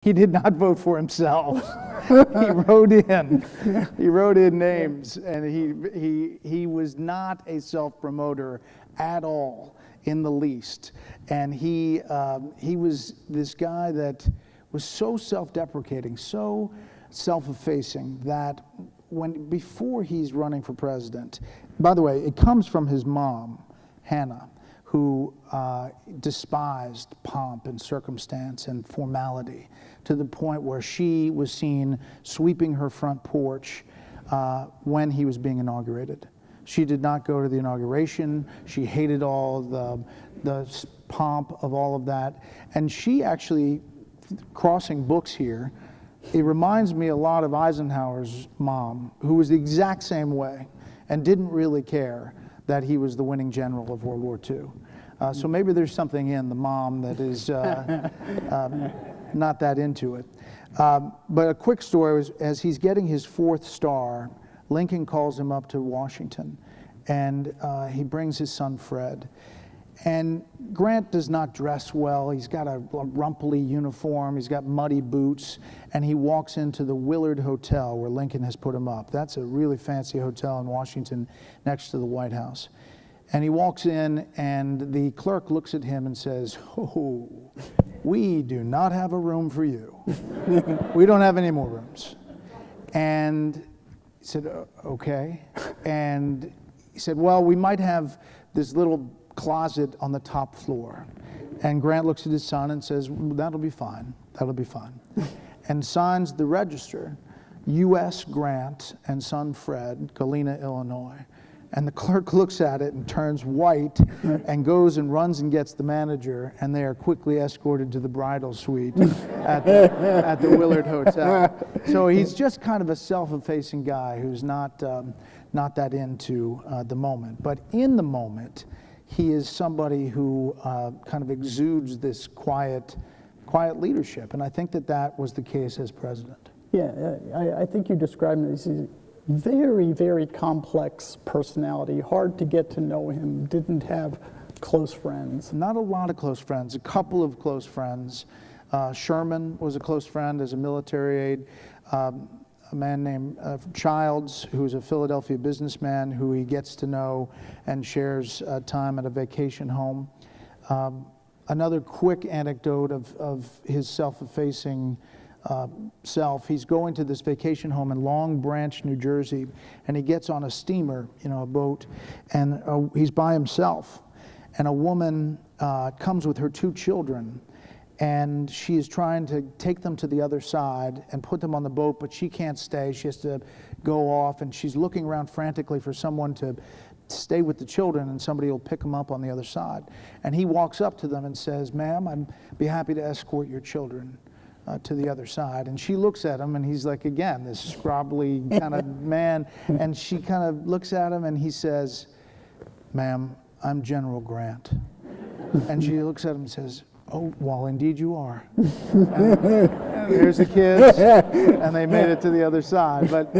He did not vote for himself. He wrote in names, and he was not a self-promoter at all, in the least. And he was this guy that was so self-deprecating, so self-effacing, that before he's running for president, by the way, it comes from his mom, Hannah, who despised pomp and circumstance and formality, to the point where she was seen sweeping her front porch when he was being inaugurated. She did not go to the inauguration. She hated all the pomp of all of that. And she actually, crossing books here, it reminds me a lot of Eisenhower's mom, who was the exact same way and didn't really care that he was the winning general of World War II. So maybe there's something in the mom that is not that into it. But a quick story was, as he's getting his 4th star, Lincoln calls him up to Washington, and he brings his son Fred. And Grant does not dress well. He's got a rumply uniform, he's got muddy boots, and he walks into the Willard Hotel where Lincoln has put him up. That's a really fancy hotel in Washington next to the White House. And he walks in, and the clerk looks at him and says, "Oh, we do not have a room for you. We don't have any more rooms." And he said, "Okay." And he said, "Well, we might have this little closet on the top floor." And Grant looks at his son and says, "That'll be fine. That'll be fine." And signs the register, U.S. Grant and son Fred, Galena, Illinois. And the clerk looks at it and turns white and goes and runs and gets the manager, and they are quickly escorted to the bridal suite at the Willard Hotel. So he's just kind of a self-effacing guy who's not that into the moment. But in the moment, he is somebody who kind of exudes this quiet leadership. And I think that was the case as president. Yeah, I think you described him as a very, very complex personality, hard to get to know him, didn't have close friends. Not a lot of close friends, a couple of close friends. Sherman was a close friend as a military aide. A man named Childs, who's a Philadelphia businessman who he gets to know and shares time at a vacation home. Another quick anecdote of his self-effacing self. He's going to this vacation home in Long Branch, New Jersey, and he gets on a steamer, a boat, and he's by himself. And a woman comes with her 2 children, and she is trying to take them to the other side and put them on the boat, but she can't stay. She has to go off, and she's looking around frantically for someone to stay with the children, and somebody will pick them up on the other side. And he walks up to them and says, "Ma'am, I'd be happy to escort your children to the other side." And she looks at him, and he's like, again, this scrabbly kind of man, and she kind of looks at him, and he says, "Ma'am, I'm General Grant." And she looks at him and says, "Oh, well, indeed you are." And there's the kids, and they made it to the other side. But